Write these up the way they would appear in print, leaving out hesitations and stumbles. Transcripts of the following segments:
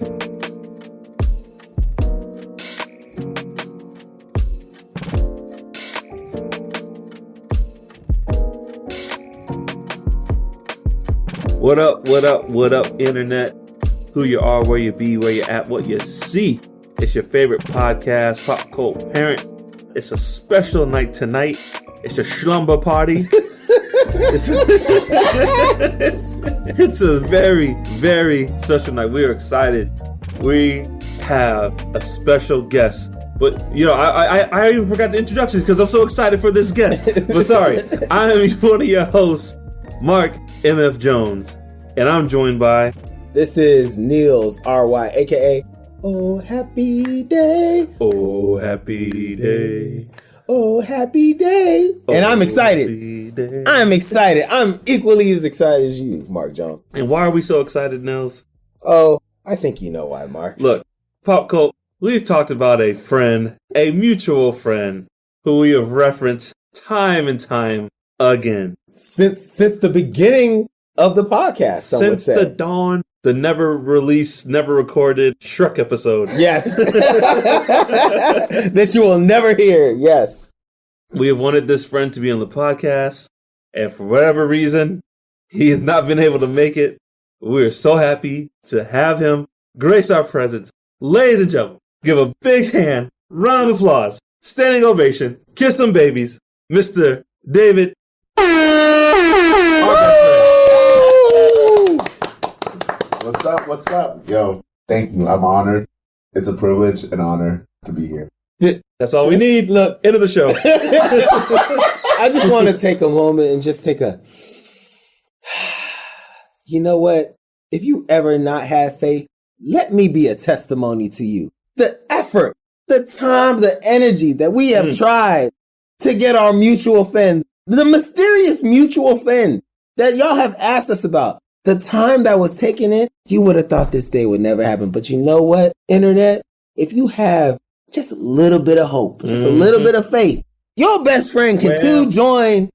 What up, internet? Who you are, where you be, where you at, what you see. It's your favorite podcast, Pop Cult Parent. It's a special night tonight. It's a slumber party. It's a very, very special night. We are excited. We have a special guest. But, I even forgot the introductions because I'm so excited for this guest. But sorry, I am one of your hosts, Mark M.F. Jones, and I'm joined by... This is Niels R.Y., a.k.a. Oh, happy day. Oh, happy day. Oh, happy day. And I'm excited. I'm excited. I'm equally as excited as you, Mark Jones. And why are we so excited, Nils? Oh, I think you know why, Mark. Look, Pop Cult, we've talked about a friend, a mutual friend, who we have referenced time and time again. Since the beginning of the podcast, since the dawn, the never released, never recorded Shrek episode. Yes. That you will never hear. Yes. We have wanted this friend to be on the podcast, and for whatever reason, he has not been able to make it. We are so happy to have him grace our presence. Ladies and gentlemen, give a big hand, round of applause, standing ovation, kiss some babies, Mr. David. What's up? Yo, thank you. I'm honored. It's a privilege and honor to be here. That's all we need. Look, end of the show. I just want to take a moment and just take a... You know what? If you ever not had faith, let me be a testimony to you. The effort, the time, the energy that we have tried to get our mutual friend, the mysterious mutual friend that y'all have asked us about. The time that was taken in, you would have thought this day would never happen. But you know what, internet? If you have just a little bit of hope, just a little bit of faith, your best friend can too join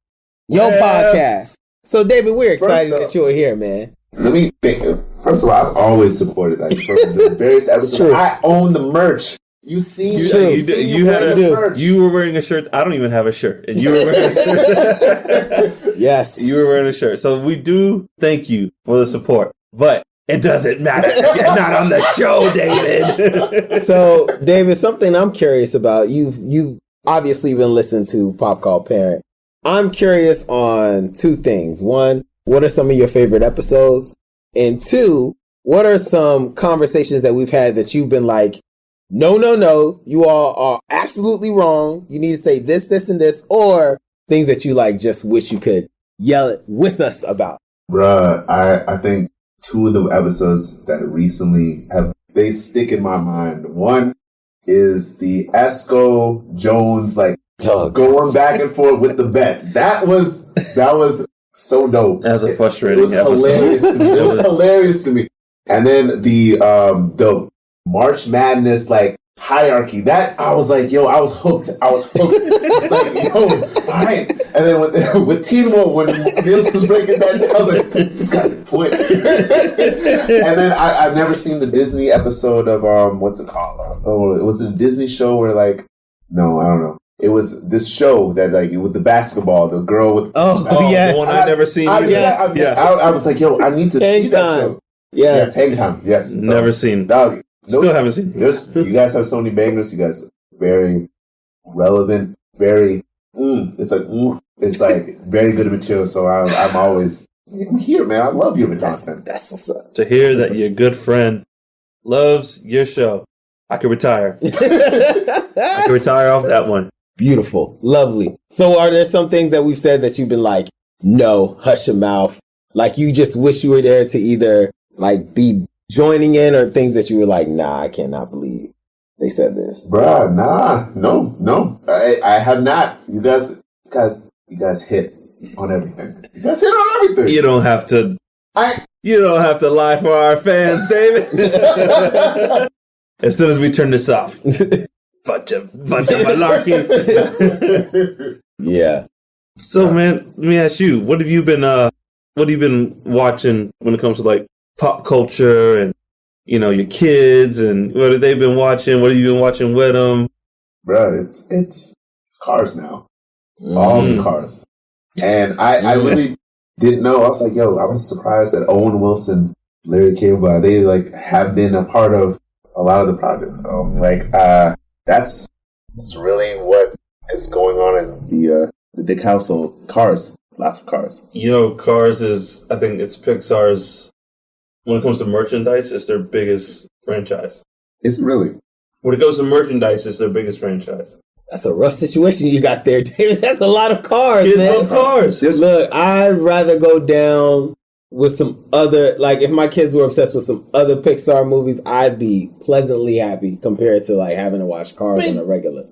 your podcast. So, David, we're excited that you're here, man. Let me think. First of all, I've always supported from the various episodes. I own the merch. You see, you were wearing a shirt. I don't even have a shirt, and you were wearing a shirt. Yes, you were wearing a shirt. So we do thank you for the support, but it doesn't matter. You're not on the show, David. So, David, something I'm curious about. You've obviously been listening to Pop Cult Parent. I'm curious on two things. One, what are some of your favorite episodes? And two, what are some conversations that we've had that you've been like, no, you all are absolutely wrong. You need to say this, this, and this, or things that you like just wish you could yell it with us about. Bruh, I think two of the episodes that recently they stick in my mind. One is the Esco Jones, going back and forth with the bet. That was so dope. That was a frustrating episode. It was hilarious to me. And then the March Madness, hierarchy. That, I was like, yo, I was hooked. It's like, yo, all right. And then with Teen Wolf, when Niels was breaking that down, I was like, this got the point. And then I've never seen the Disney episode of, what's it called? It was a Disney show where, no, I don't know. It was this show that, with the basketball, the girl with... yes. The one I've never seen. I was like, yo, I need to see that show. Yes. Hang Time. Yes. So, never seen. Dog, Still haven't seen. You guys have so many bangers. You guys very relevant. Very. It's very good material. So I'm here, man. I love your content. That's what's up. To hear that your good friend loves your show, I could retire. I could retire off that one. Beautiful, lovely. So, are there some things that we've said that you've been like, no, hush your mouth? Like you just wish you were there to either be joining in, or things that you were like, nah, I cannot believe they said this. Bruh, nah, no. I have not. You guys hit on everything. You guys hit on everything. You don't have to lie for our fans, David. As soon as we turn this off. Bunch of malarkey. Yeah. So, man, let me ask you, what have you been watching when it comes to pop culture and your kids and what have they been watching? What have you been watching with them? Bro, it's Cars now. All the Cars. And I really didn't know. I was like, yo, I was surprised that Owen Wilson, Larry Cable, they like have been a part of a lot of the projects. So like, that's really what is going on in the Dick household. Cars. Lots of Cars. Cars is, I think it's Pixar's, when it comes to merchandise, it's their biggest franchise. Is it really? When it comes to merchandise, it's their biggest franchise. That's a rough situation you got there, David. That's a lot of cars, Kids man. love cars. Look, I'd rather go down with some other, like if my kids were obsessed with some other Pixar movies, I'd be pleasantly happy compared to like having to watch Cars on a regular.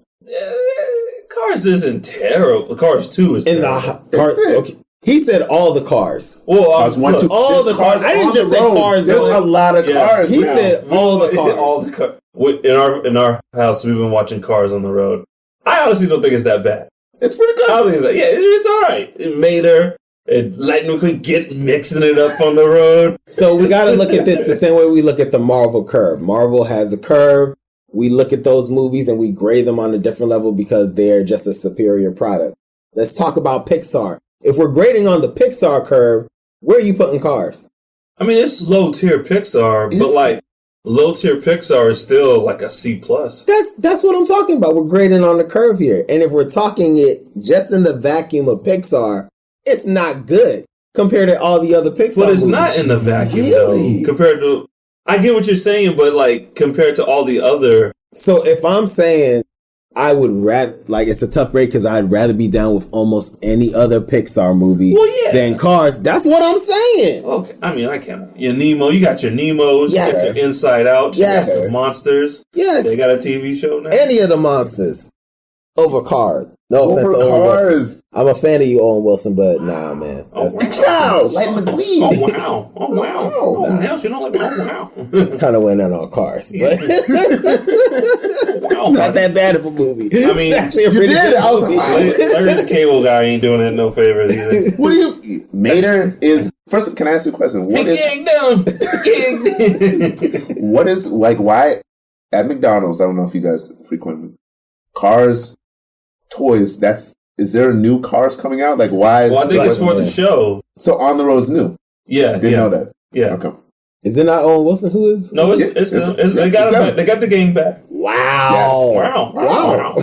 Cars isn't terrible. Cars 2 is terrible. Okay. He said all the cars. Well, Cars 1, 2. All the cars. I didn't just say cars. There's a lot of cars. He said all the cars. All the cars. In our house, we've been watching Cars on the road. I honestly don't think it's that bad. It's pretty good. I think it's all right. It made her. And Lightning McQueen get mixing it up on the road. So we got to look at this the same way we look at the Marvel curve. Marvel has a curve. We look at those movies and we grade them on a different level because they're just a superior product. Let's talk about Pixar. If we're grading on the Pixar curve, where are you putting Cars? I mean, it's low tier Pixar, but like low tier Pixar is still like a C+. That's what I'm talking about. We're grading on the curve here. And if we're talking it just in the vacuum of Pixar, it's not good compared to all the other Pixar But it's movies. not in the vacuum, Really? though. Compared to... I get what you're saying, but like compared to all the other... So if I'm saying I would rather... Like, it's a tough break because I'd rather be down with almost any other Pixar movie than Cars. That's what I'm saying. Okay. I mean, I can't... Your Nemo, you got your Nemos. Yes. You got your Inside Out. You got your Monsters. Yes. They got a TV show now. Any of the monsters over Cars. No offense to Owen Cars. Wilson. I'm a fan of you, Owen Wilson, but nah, man. Lightning McQueen. Oh, wow. Oh, wow. Oh, hell, she don't like me. Oh, wow. Kind of went in on Cars, but Wow, it's not that bad of a movie. I mean, it's actually a pretty good I was movie. like, Larry the Cable Guy ain't doing it no favors either. What do you... Mater is... First, can I ask you a question? What is... Like, why... At McDonald's, I don't know if you guys frequent Cars... Toys, is there new Cars coming out? Like, why is... Well, I think it's for the show. So On the Road's new? Yeah. Didn't know that. Yeah. Okay. Is it not Owen Wilson who is? No, it's they got the game back. Wow. Yes. Wow.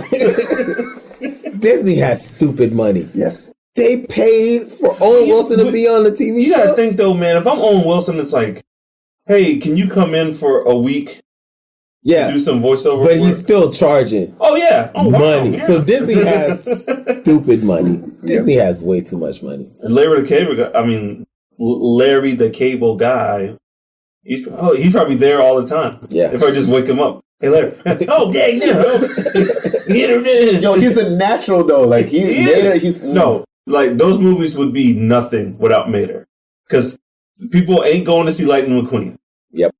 Disney has stupid money. Yes. They paid for Owen Wilson to be on the TV You show. gotta think though, man, if I'm Owen Wilson, it's like, hey, can you come in for a week to do some voiceover but work? he's still charging money. Yeah. So Disney has stupid money. Disney has way too much money. And Larry the Cable Guy, he's probably there all the time. Yeah. If I just wake him up. Hey, Larry. Oh, dang, get her in. Yo, he's a natural though. Like he's No, like those movies would be nothing without Mater. Because people ain't going to see Lightning McQueen. Yep.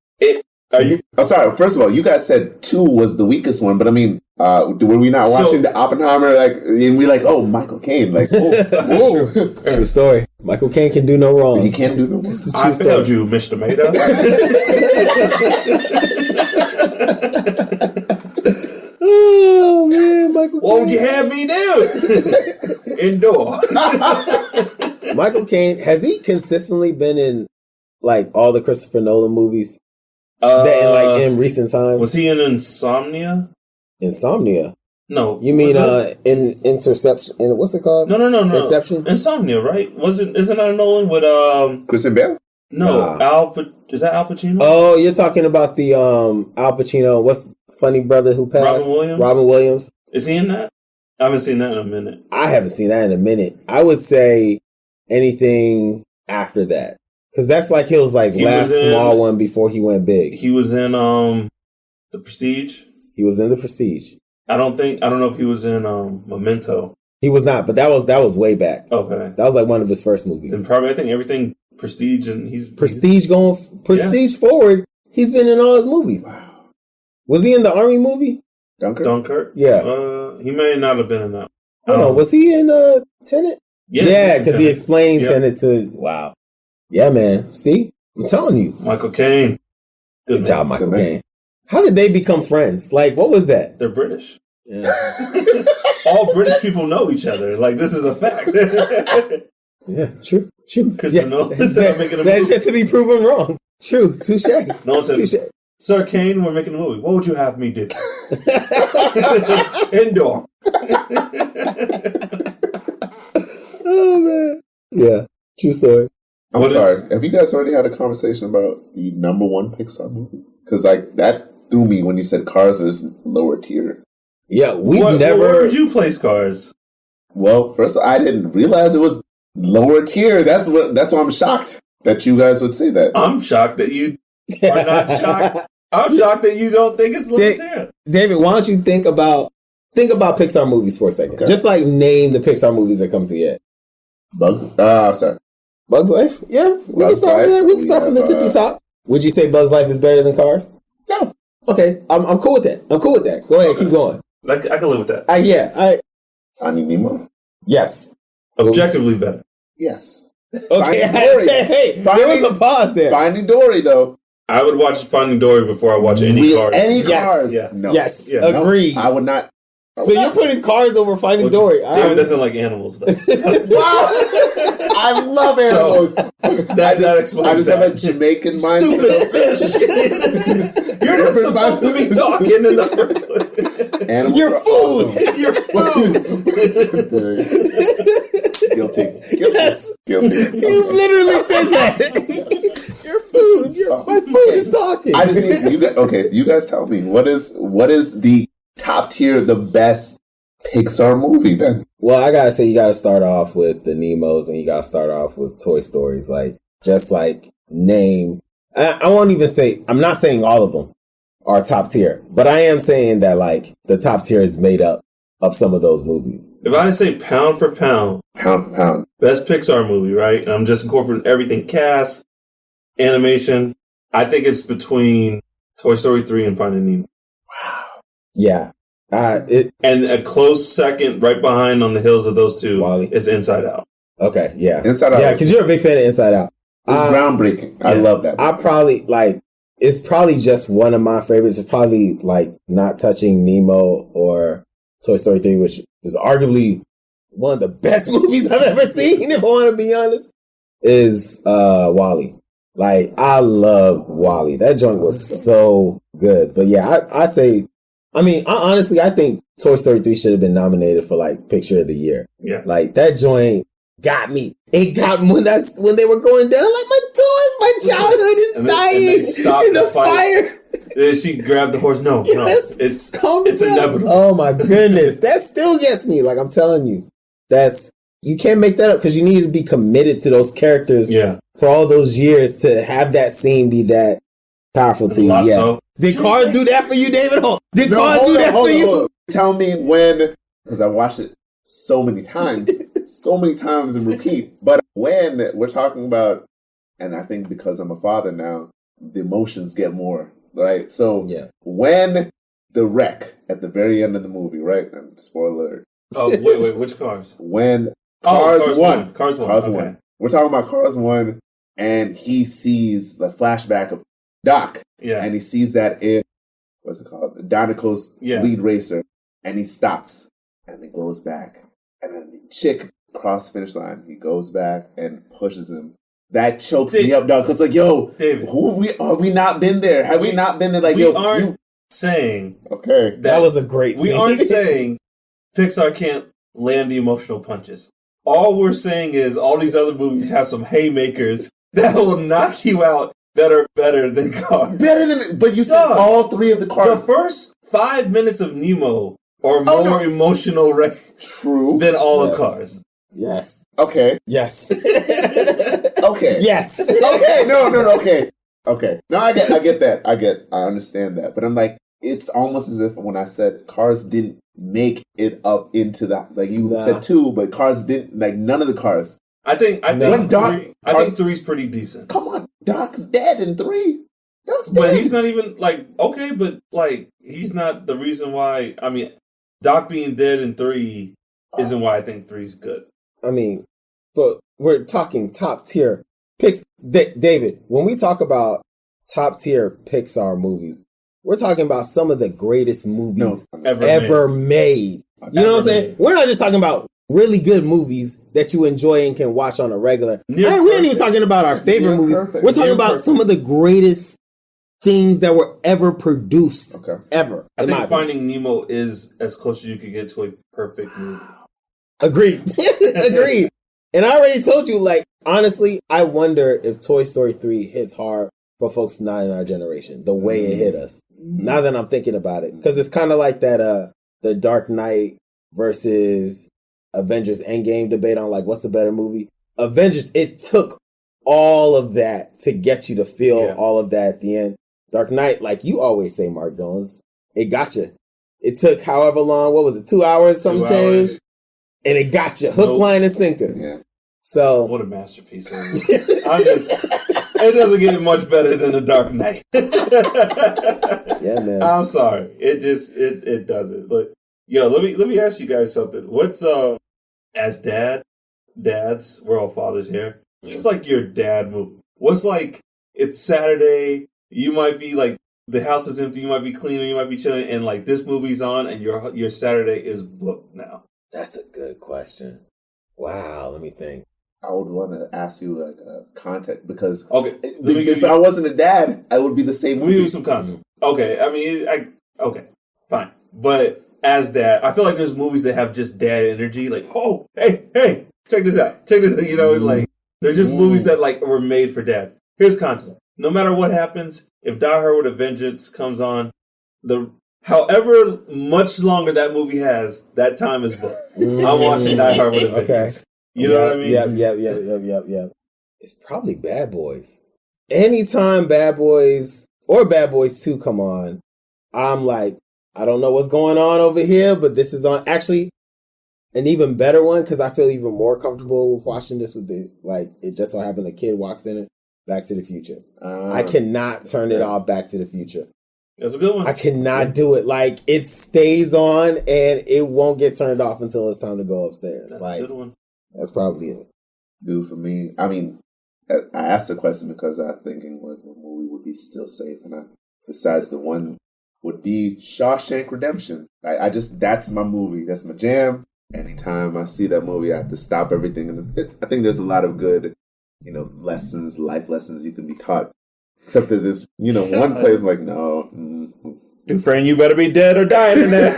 Are you? Oh, sorry. First of all, you guys said 2 was the weakest one, but I mean, were we not watching the Oppenheimer? Like, and we like, oh, Michael Caine, like, whoa. True story. Michael Caine can do no wrong. He can't do no wrong. I failed you, Mr. Mater. Oh man, Michael Caine. What would you have me do? Indoor. Michael Caine, has he consistently been in like all the Christopher Nolan movies in recent times? Was he in Insomnia? Insomnia? No. You mean in Interception? In what's it called? No. Inception? Insomnia, right? Isn't that a Nolan with Christian Bale? No, is that Al Pacino? Oh, you're talking about the Al Pacino. What's funny brother who passed? Robin Williams. Is he in that? I haven't seen that in a minute. I haven't seen that in a minute. I would say anything after that, because that's like his last small one before he went big. He was in The Prestige. He was in The Prestige. I don't know if he was in Memento. He was not, but that was way back. Okay, that was like one of his first movies. And probably I think everything Prestige and Prestige forward. He's been in all his movies. Wow. Was he in the Army movie? Dunkirk? Yeah. He may not have been in that. No, was he in Tenet? Yeah, because he explained Tenet to. Wow. Yeah, man. See, I'm telling you, Michael Caine. Good job, Michael Caine. How did they become friends? Like, what was that? They're British. Yeah. All British people know each other. Like, this is a fact. Yeah, true. Christopher Nolan said, I'm making a that's movie. yet to be proven wrong. True. Touche. Nolan said, Touche. Sir Kane, we're making a movie. What would you have me do? Indoor. Oh, man. Yeah. True story. I'm sorry. Have you guys already had a conversation about the number one Pixar movie? Because like that threw me when you said Cars is lower tier. Yeah, Where would you place Cars? Well, first I didn't realize it was lower tier. That's why I'm shocked that you guys would say that. I'm shocked that you are not shocked. I'm shocked that you don't think it's lower tier. David, why don't you think about Pixar movies for a second? Okay. Just like name the Pixar movies that come to your head. Bugs Life? Yeah. We can start with that. We can start from the tippy top. Would you say Bugs Life is better than Cars? No. Okay. I'm cool with that. Go ahead, keep going. I can live with that. Finding Nemo? Yes. Objectively better. Yes. Okay. Hey, there was a pause there. Finding Dory, though. I would watch Finding Dory before I watch any Cars. Any Yes. Cars? Yeah. No. Yes. Yeah. Agreed. No, I would not. So you're putting Cars over Finding Dory. David doesn't like animals, though. Wow! I love animals. That explains I just that. have a Jamaican mindset. You're not supposed to be talking in the first place. Animals Your are food. awesome. Your food. Guilty. Yes. Guilty. You literally said that. Your food. My food is talking. I just need you guys. Okay, you guys tell me what is the top tier, the best Pixar movie then? Well, I gotta say, you gotta start off with the Nemos and you gotta start off with Toy Stories. Like, just like name. I won't even say, I'm not saying all of them are top tier, but I am saying that like the top tier is made up of some of those movies. If I say pound for pound, best Pixar movie, right? And I'm just incorporating everything, cast, animation. I think it's between Toy Story 3 and Finding Nemo. Yeah. And a close second right behind on the heels of those two Wall-E. is Inside Out. Okay, yeah. Inside Out. Yeah, because you're a big fan of Inside Out. It's groundbreaking. I love that movie. I probably, like, it's probably just one of my favorites. It's probably, like, not touching Nemo or Toy Story 3, which is arguably one of the best movies I've ever seen, if I want to be honest, is Wall-E. Like, I love Wall-E. That joint was so good. But yeah, I honestly, I think Toy Story 3 should have been nominated for like Picture of the Year. Yeah. Like that joint got me. It got me when they were going down. Like my toys, my childhood is dying in the fire. Then she grabbed the horse. No, Yes. no, it's inevitable. Oh my goodness, that still gets me. Like I'm telling you, you can't make that up because you need to be committed to those characters. Yeah. For all those years to have that scene be that powerful to you. Yeah. So. Did Cars do that for you, David? Did Cars do that for you? Tell me when, because I watched it so many times in repeat. But when we're talking about, and I think because I'm a father now, the emotions get more, right? So when the wreck at the very end of the movie, right? And spoiler alert. Oh, wait, which Cars? When Cars 1. Cars 1. Cars okay. 1. We're talking about Cars 1, and he sees the flashback of Doc. Yeah. And he sees that in, what's it called? Dinoco's lead racer. And he stops and then goes back. And then the chick cross the finish line. He goes back and pushes him. That chokes me up, dog. Cause like, yo, David, are we not been there? Have we not been there? Like, we yo, aren't saying. Okay. That was a great scene. We aren't saying Pixar can't land the emotional punches. All we're saying is all these other movies have some haymakers that will knock you out that are better than Cars. But you said all three of the Cars. The first 5 minutes of Nemo are more emotional than all of Cars. Yes. Okay. Yes. Okay. Yes. Okay. No. Okay. No, I get that. I understand that. But I'm like, it's almost as if when I said Cars didn't make it up into that, like you said 2, but Cars didn't, like none of the Cars. I think 3's pretty decent. Come on, Doc's dead in 3. Doc's dead. But he's not even he's not the reason why. I mean, Doc being dead in 3 isn't why I think 3's good. I mean, but we're talking top tier picks. David, when we talk about top tier Pixar movies. We're talking about some of the greatest movies ever made. You know what I'm saying? We're not just talking about really good movies that you enjoy and can watch on a regular. We ain't even talking about our favorite movies. We're talking about some of the greatest things that were ever produced. Ever. I think Finding Nemo is as close as you can get to a perfect movie. Agreed. Agreed. And I already told you, like, honestly, I wonder if Toy Story 3 hits hard for folks not in our generation, the way it hit us. Now that I'm thinking about it. Because it's kind of like that, the Dark Knight versus Avengers Endgame debate on, like, what's a better movie? Avengers, it took all of that to get you to feel all of that at the end. Dark Knight, like you always say, Mark Jones, it got you. It took however long, what was it, 2 hours, something changed? And it got you, hook, line, and sinker. Yeah. So what a masterpiece! It doesn't get much better than The Dark Knight. Yeah, man. I'm sorry, it doesn't. But yo, let me ask you guys something. What's as dads, we're all fathers here. It's like your dad movie. What's like? It's Saturday. You might be like the house is empty. You might be cleaning. You might be chilling, and like this movie's on, and your Saturday is booked now. That's a good question. Wow, let me think. I would want to ask you like context because if I wasn't a dad, I would be the same. Let me give you some context. Okay, I mean, okay, fine. But as dad, I feel like there's movies that have just dad energy. Like, oh, hey, check this out. You know, like they're just movies that like were made for dad. Here's context. No matter what happens, if Die Hard with a Vengeance comes on, however much longer that movie has, that time is booked. I'm watching Die Hard with a Vengeance. You know what I mean? Yep. It's probably Bad Boys. Anytime Bad Boys or Bad Boys 2 come on, I'm like, I don't know what's going on over here, but this is on. Actually, an even better one, because I feel even more comfortable with watching this with it just so happened a kid walks in it, Back to the Future. I cannot turn it off Back to the Future. That's a good one. I cannot do it. Like, it stays on and it won't get turned off until it's time to go upstairs. That's like, a good one. That's probably it. Dude, for me, I mean, I asked the question because I'm thinking what movie would be still safe, and besides the one would be Shawshank Redemption. That's my movie. That's my jam. Anytime I see that movie, I have to stop everything. And I think there's a lot of good, life lessons you can be taught. Except that this, one place like, no. Dufresne, you better be dead or dying in that.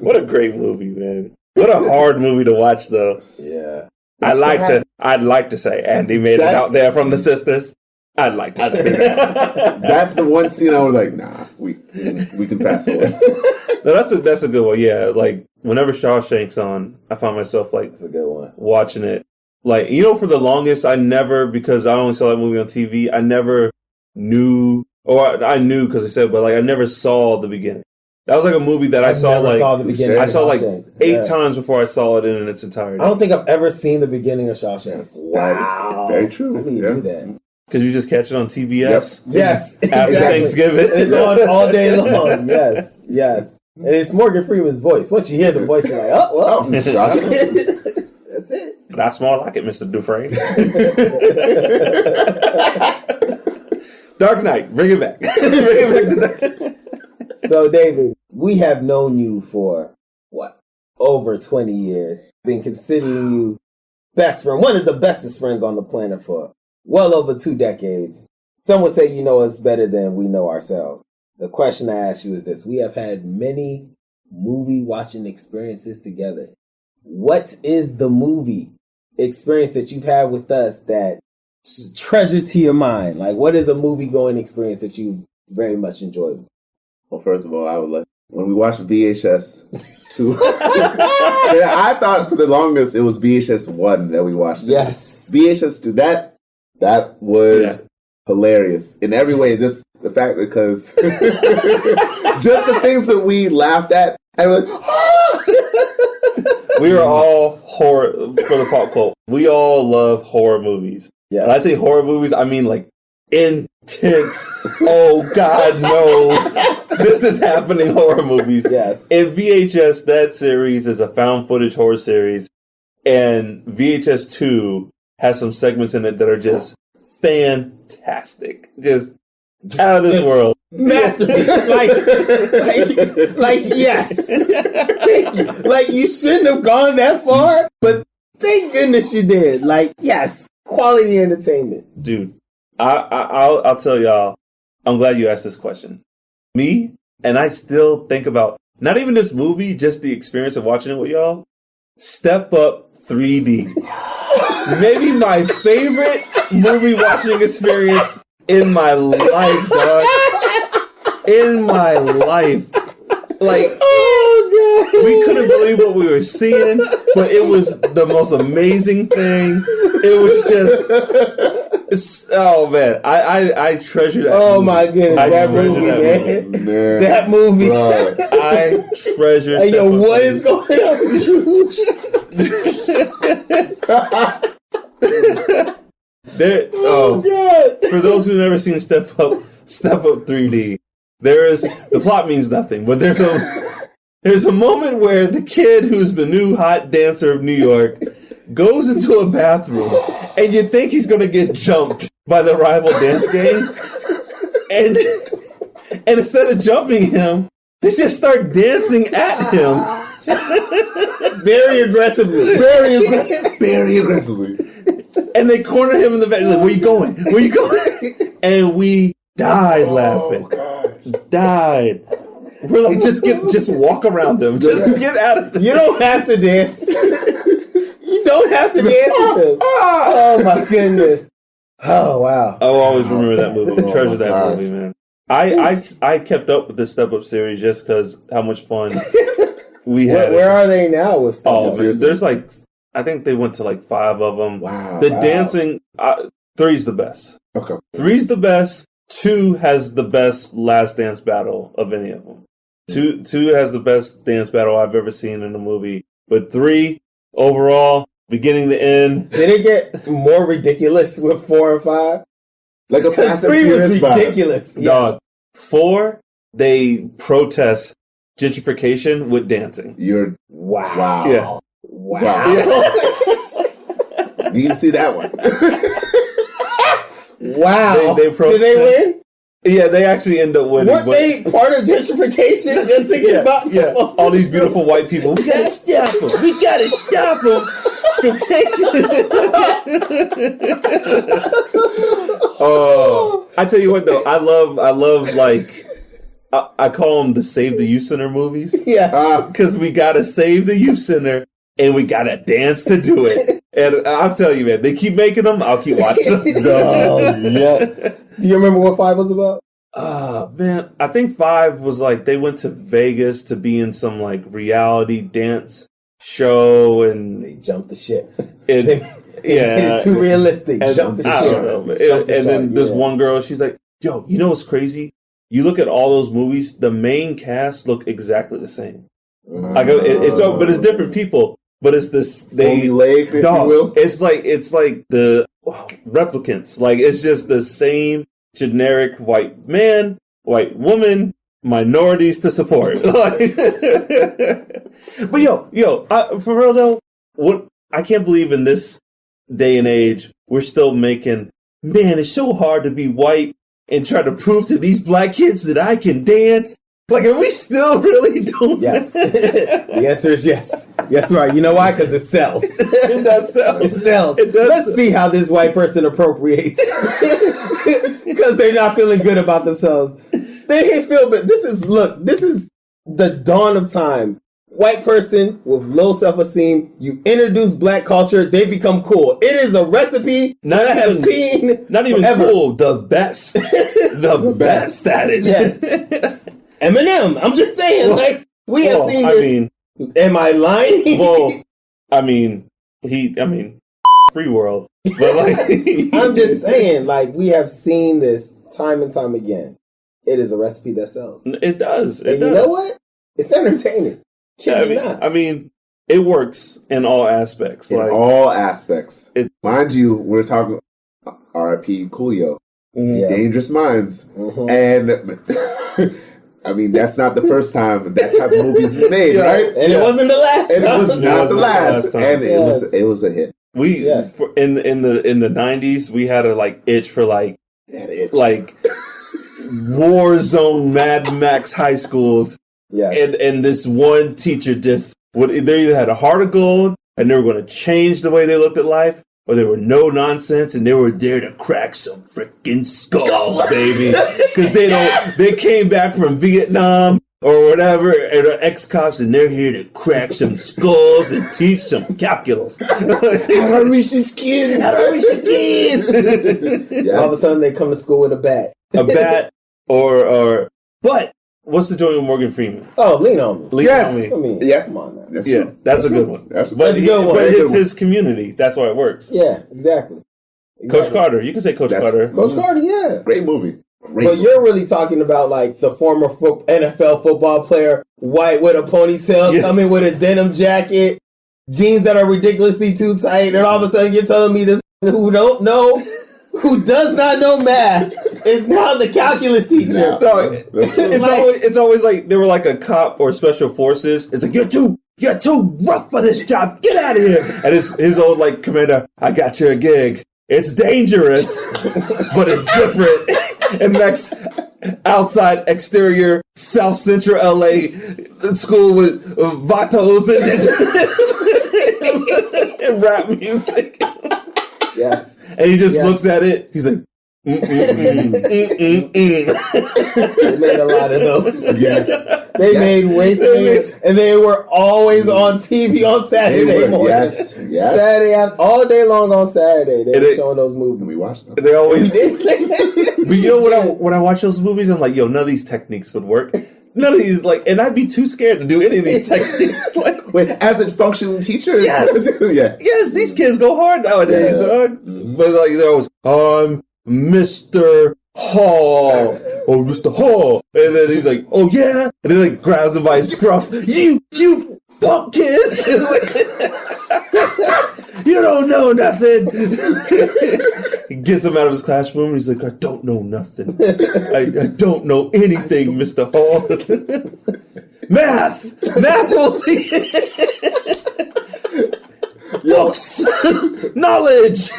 What a great movie, man. What a hard movie to watch, though. Yeah. I'd like to say Andy made it out there from the sisters. I'd like to say that. That's the one scene I was like, nah, we can pass away. No, that's a good one. Yeah, like whenever Shawshank's on, I find myself like, that's a good one, watching it. Like, for the longest, because I only saw that movie on TV, I never knew, or I knew because I said, but like I never saw the beginning. That was like a movie that I saw the beginning. I saw like 8 times before I saw it in its entirety. I don't think I've ever seen the beginning of Shawshank. Wow. Very true. I need to do that. Because you just catch it on TBS? Yep. Yes. After Thanksgiving. It's on all day long. Yes. And it's Morgan Freeman's voice. Once you hear the voice, you're like, oh, well. That's it. That's more like it, Mr. Dufresne. Dark Knight. Bring it back. So, David, we have known you for, over 20 years. Been considering you best friend, one of the bestest friends on the planet for well over 2 decades. Some would say you know us better than we know ourselves. The question I ask you is this. We have had many movie watching experiences together. What is the movie experience that you've had with us that treasure to your mind? Like, what is a movie going experience that you very much enjoyed? Well, first of all, I would when we watched VHS 2, I thought for the longest it was VHS 1 that we watched. Yes. VHS 2, that was hilarious in every way. Just the fact because just the things that we laughed at and we're like, we are all horror, for the pop quote, we all love horror movies. Yeah. When I say horror movies, I mean like intense, oh God, no, this is happening horror movies. Yes. In VHS, that series is a found footage horror series, and VHS 2 has some segments in it that are just fantastic. Just out of this world. Masterpiece. like, yes. Thank you. Like, you shouldn't have gone that far, but thank goodness you did. Like, yes. Quality entertainment. Dude, I'll tell y'all, I'm glad you asked this question. Me, and I still think about, not even this movie, just the experience of watching it with y'all, Step Up 3D. Maybe my favorite movie watching experience in my life, dog. In my life. Like, we couldn't believe what we were seeing, but it was the most amazing thing. It was just, oh man, I treasure that movie. My goodness, that movie, man. That movie. Bro. I treasure Hey, yo, what is going on? For those who've never seen Step Up 3D, the plot means nothing, but there's a moment where the kid who's the new hot dancer of New York goes into a bathroom, and you think he's gonna get jumped by the rival dance gang, and instead of jumping him, they just start dancing at him. Very aggressively. Very aggressively. And they corner him in the back. Like, where you going? Where you going? And we died laughing. Died. We're like, just walk around them. Just get out of them. You don't have to dance. You don't have to dance with them. Oh my goodness. Oh wow. I'll always remember that movie. Treasure that movie, man. I kept up with the Step Up series just because how much fun we had. Where are they now with Step Up? There's like, I think they went to like 5 of them. Wow. The dancing, 3's the best. Okay. 3's the best. 2 has the best last dance battle of any of them. 2 has the best dance battle I've ever seen in a movie. But 3, overall, beginning to end. Did it get more ridiculous with 4 and 5? Like a Because 3 was ridiculous. Dog. 4, they protest gentrification with dancing. Wow. Yeah. Wow. You didn't see that one. Wow. Did they win? Yeah, they actually end up winning. Weren't they part of gentrification? Just thinking about all these beautiful white people. We gotta stop them. We gotta stop them from taking. I tell you what though, I love like I call them the Save the Youth Center movies. Yeah, because we gotta save the youth center and we gotta dance to do it. And I'll tell you, man, they keep making them. I'll keep watching them. Oh, yeah. Do you remember what 5 was about? Man, I think 5 was like they went to Vegas to be in some like reality dance show and they jumped the ship. Made it too realistic. Jumped the ship. And then this one girl, she's like, "Yo, you know what's crazy? You look at all those movies. The main cast look exactly the same. But it's different people. But it's this formulaic, if you will. It's like the replicants. Like it's just the same generic white man, white woman, minorities to support. But for real though, I can't believe in this day and age we're still making. Man, it's so hard to be white and try to prove to these black kids that I can dance. Like, are we still really doing Yes. The answer is yes. Yes, right. You know why? Because it sells. It does sell. It sells. It does. Let's see how this white person appropriates. Because they're not feeling good about themselves. They feel, but this is the dawn of time. White person with low self-esteem, you introduce black culture, they become cool. It is a recipe that I have seen. Not even forever. cool, the best. The best at it. Yes. Eminem, I'm just saying, like, we have seen this. Am I lying? Well, free world. But like, I'm just saying, like, we have seen this time and time again. It is a recipe that sells. It does. You know what? It's entertaining. It works in all aspects. All aspects. Mind you, we're talking R.I.P. Coolio. Yeah. Dangerous Minds. Mm-hmm. And I mean, that's not the first time that type of movie's been made, right? And it wasn't the last time. And it was not the last. And it was a hit. in the 90s, we had a like itch for like war zone Mad Max high schools. Yes. And this one teacher just they either had a heart of gold and they were going to change the way they looked at life, or they were no nonsense and they were there to crack some freaking skulls, baby. Because they came back from Vietnam or whatever, and are ex-cops, and they're here to crack some skulls and teach some calculus. How do I reach these kids? Yes. All of a sudden, they come to school with a bat. A bat, but what's the doing with Morgan Freeman? Oh, lean on me. Lean on me. I mean, Yeah. come on now. That's Yeah, true. that's a good one. That's a but good one. But That's a it's good his community. That's why it works. Yeah, exactly. Coach Carter. You can say Coach Carter. Coach Carter, yeah. Great movie. But you're really talking about like the former NFL football player, white with a ponytail, coming with a denim jacket, jeans that are ridiculously too tight, and all of a sudden you're telling me this who does not know math is now the calculus teacher. No, it's always like they were like a cop or special forces. It's like you're too rough for this job. Get out of here. And his old like commander, I got you a gig. It's dangerous, but it's different. And Max outside exterior South Central LA school with vatos and rap music. Yes. And he just looks at it. He's like, They made a lot of those. Yes. They made way too many. And they were always on TV on Saturday morning. Yes. Saturday, all day long on Saturday. They were showing those movies. And we watched them. They always But you know when I watch those movies, I'm like, yo, none of these techniques would work. None of these, like, and I'd be too scared to do any of these techniques. Like, wait, as a functioning teacher? Yes. Yeah. Yes, these kids go hard nowadays, dog. Mm-hmm. But like, they're always, Mr. Hall. Oh, Mr. Hall. And then he's like, oh yeah? And then like grabs him by his scruff. You punk kid. You don't know nothing. He gets him out of his classroom and he's like, I don't know nothing. I don't know anything, Mr. Hall. Math will see. Books. Knowledge.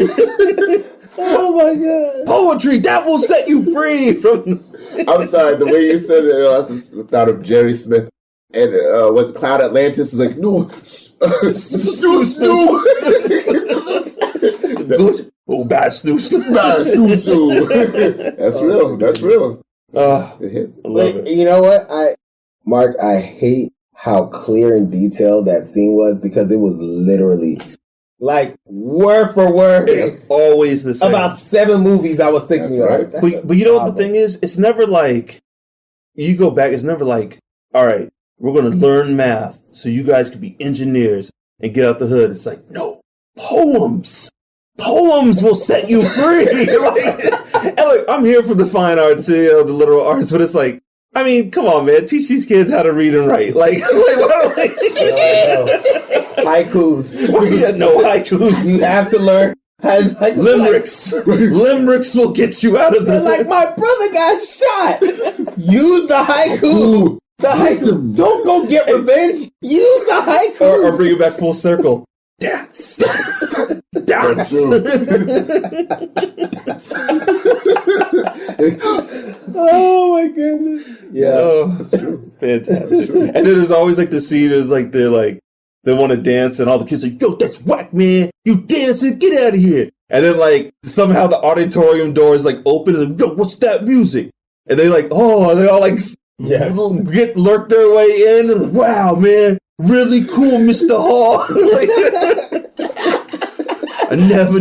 Oh my God. Poetry, that will set you free from... I'm sorry, the way you said it, I just thought of Jerry Smith. And was Cloud Atlantis was like, no, Snoo. Good. Oh, bad Snoo. That's real. That's real. I love it. You know what? Mark, I hate how clear and detailed that scene was because it was literally like word for word. It's always the same. About 7 movies I was thinking of. Right. But you know what the thing is? It's never like, you go back, it's never like, all right, we're going to learn math so you guys can be engineers and get out the hood. It's like, no, poems. Poems will set you free. And look, I'm here for the fine arts, the literal arts, but it's like, I mean, come on, man. Teach these kids how to read and write. Haikus. Yeah, no haikus. You have to learn how to limericks. Limericks will get you out of the... Like, my brother got shot. Use the haiku. The haiku. Don't go get revenge. Use the haiku. Or bring it back full circle. Dance. Dance. Oh my goodness. Yeah. Oh, that's true. Fantastic. And then there's always like the scene is like they want to dance and all the kids are like, yo, that's whack, man. You dancing, get out of here. And then like somehow the auditorium door is like open and like, yo, what's that music? And they like, oh, they all like lurk their way in. And, wow, man. Really cool, Mr. Hall. I never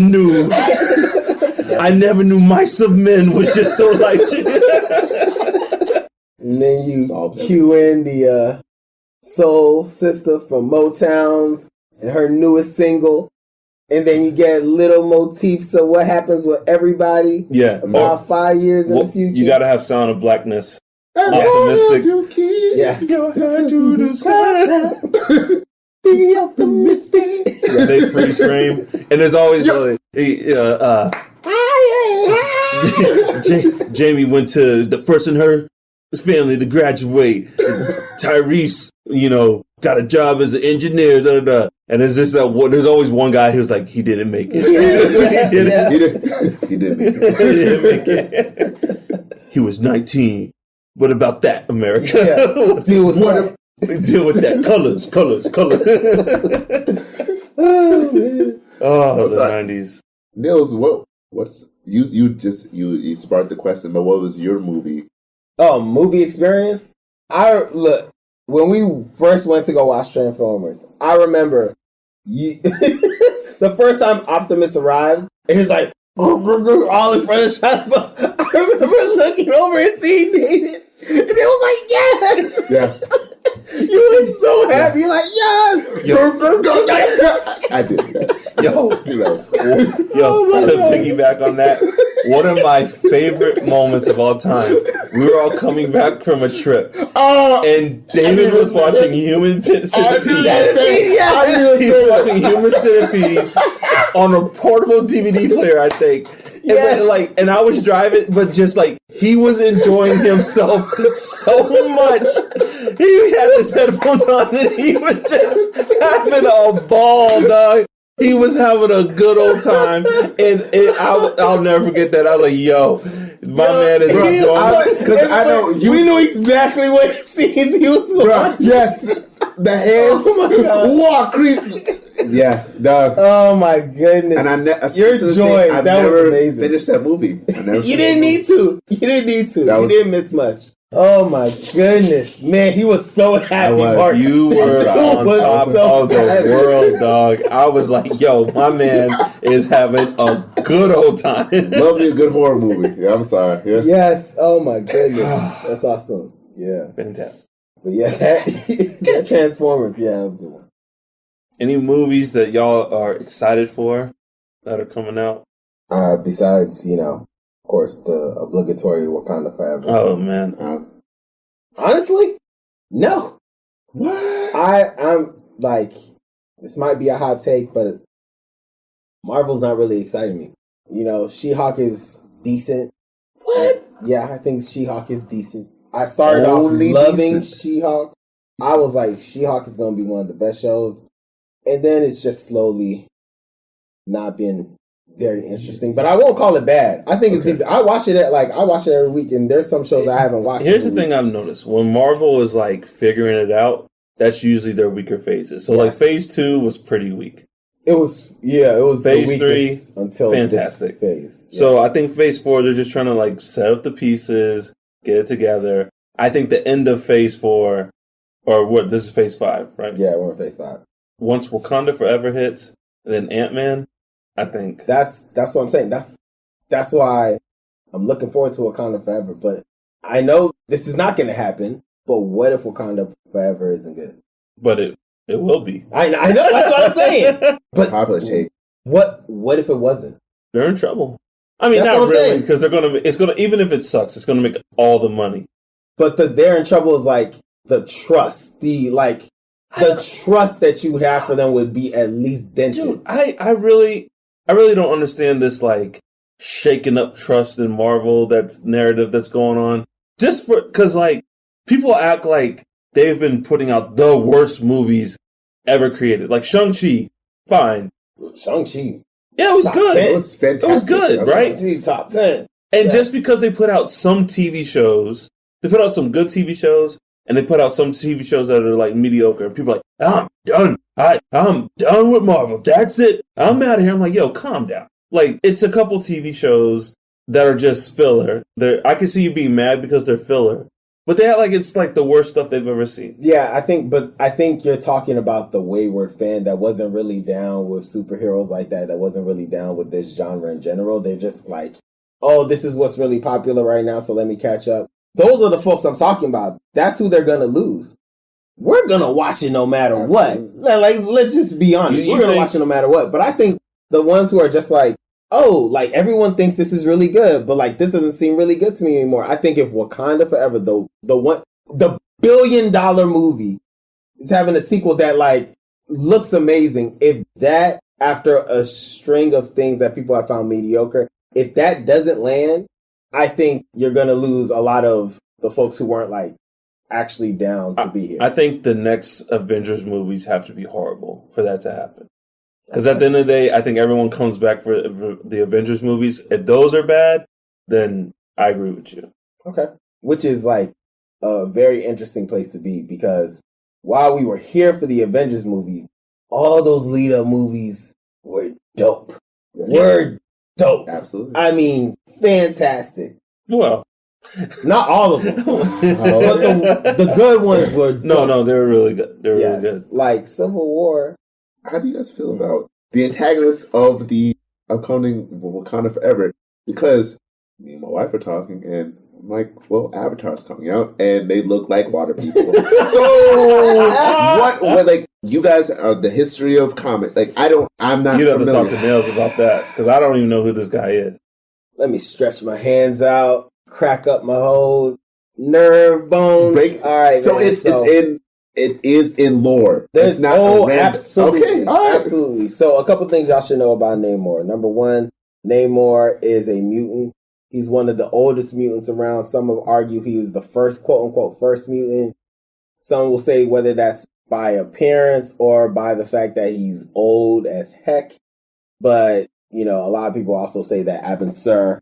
knew Mice of Men was just so like. And then you cue in the soul sister from Motown's and her newest single. And then you get little motifs of what happens with everybody. Yeah. About 5 years in the future. You gotta have Sound of Blackness. Optimistic. Yes. Your hand to the sky. Be optimistic. Yeah, they freeze frame. And there's always Jamie went to the first in her family to graduate. Tyrese, got a job as an engineer, da, da, da. And there's just there's always one guy who's like, he didn't make it. He didn't make it. He was 19. What about that, America? Yeah. Deal with that. Colors. Oh, man. Oh, the 90s. Nils, what's you sparked the question, but what was your movie? Oh, movie experience? When we first went to go watch Transformers, I remember the first time Optimus arrives, and he's like, all in front of Shia. I remember looking over and seeing David, and it was like, yes! Yeah. You were so happy. You're like, yes! I did. Yo, to piggyback on that, one of my favorite moments of all time, we were all coming back from a trip, and David was watching Human Centipede. He was watching Human Centipede on a portable DVD player, I think. Yes. And I was driving, but just like he was enjoying himself so much. He had his headphones on and he was just having a ball, dog. He was having a good old time, and I'll never forget that. I was like, "Yo, man is enjoying." Because I know we knew exactly what scenes he was watching. Yes, the hands. Oh my God. Walk, creep. Yeah, dog. Oh my goodness! And your joy, I that never was amazing. Finished that movie. You didn't need to. You didn't miss much. Oh my goodness, man! He was so happy. You were on top of the world, dog. I was like, "Yo, my man is having a good old time." Love me a good horror movie. Yeah, I'm sorry. Yeah. Yes. Oh my goodness, that's awesome. Yeah, fantastic. But yeah, that Transformers. Yeah, that was a good one. Any movies that y'all are excited for that are coming out? Besides, of course, the obligatory Wakanda Forever. Oh man. Honestly, no. What? I'm like, this might be a hot take, but Marvel's not really exciting me. She-Hulk is decent. What? Yeah, I think She-Hulk is decent. I started off loving She-Hulk. I was like, She-Hulk is going to be one of the best shows. And then it's just slowly not been very interesting. But I won't call it bad. I think it's decent. I watch it every week, and there's some shows I haven't watched. Here's the thing I've noticed. When Marvel is like figuring it out, that's usually their weaker phases. So like phase 2 was pretty weak. It was phase 3 until fantastic phase. Yeah. So I think phase 4 they're just trying to like set up the pieces, get it together. I think the end of phase 4 this is phase 5, right? Yeah, we're in phase 5. Once Wakanda Forever hits, and then Ant-Man, I think that's what I'm saying. That's why I'm looking forward to Wakanda Forever. But I know this is not going to happen. But what if Wakanda Forever isn't good? But it will be. I know. That's what I'm saying. But popular take. What if it wasn't? They're in trouble. I mean, not really, because it's gonna. Even if it sucks, it's gonna make all the money. But they're in trouble is like the trust, the trust that you would have for them would be at least dented. Dude, I really don't understand this like shaking up trust in Marvel narrative that's going on. Just because like people act like they've been putting out the worst movies ever created. Like Shang-Chi, fine. Shang-Chi. Yeah, it was good. 10. It was fantastic. It was good, right? Shang-Chi top 10. And just because they put out some TV shows, they put out some good TV shows, and they put out some TV shows that are like mediocre. And people are like, I'm done. I'm done with Marvel. That's it. I'm out of here. I'm like, yo, calm down. Like, it's a couple TV shows that are just filler. I can see you being mad because they're filler. But they act like it's like the worst stuff they've ever seen. Yeah, I think you're talking about the wayward fan that wasn't really down with superheroes like that wasn't really down with this genre in general. They're just like, oh, this is what's really popular right now, so let me catch up. Those are the folks I'm talking about. That's who they're going to lose. We're going to watch it no matter what. Like, let's just be honest. We're going to watch it no matter what. But I think the ones who are just like, oh, like everyone thinks this is really good, but like this doesn't seem really good to me anymore. I think if Wakanda Forever, the $1 billion movie is having a sequel that like looks amazing, if that, after a string of things that people have found mediocre, if that doesn't land, I think you're going to lose a lot of the folks who weren't like actually down to be here. I think the next Avengers movies have to be horrible for that to happen. Because at the end of the day, I think everyone comes back for the Avengers movies. If those are bad, then I agree with you. Okay. Which is like a very interesting place to be, because while we were here for the Avengers movie, all those lead up movies were dope. Were dope. Absolutely. I mean, fantastic. Well, not all of them, but the good ones were dope. No, they were really good. They were really good. Like Civil War. How do you guys feel about the antagonists of the upcoming Wakanda Forever? Because me and my wife are talking, and I'm like, well, Avatar's coming out, and they look like water people. So, what, like, you guys are the history of comic. Like, I'm not You'd have familiar. to talk to Nails about that, because I don't even know who this guy is. Let me stretch my hands out, crack up my whole nerve bones. All right, so man, it is in lore. There's it's not absolutely. Okay, all right. Absolutely. So a couple things y'all should know about Namor. Number one, Namor is a mutant. He's one of the oldest mutants around. Some will argue he is the first, quote unquote, first mutant. Some will say whether that's by appearance or by the fact that he's old as heck. But, you know, a lot of people also say that Abin Sur,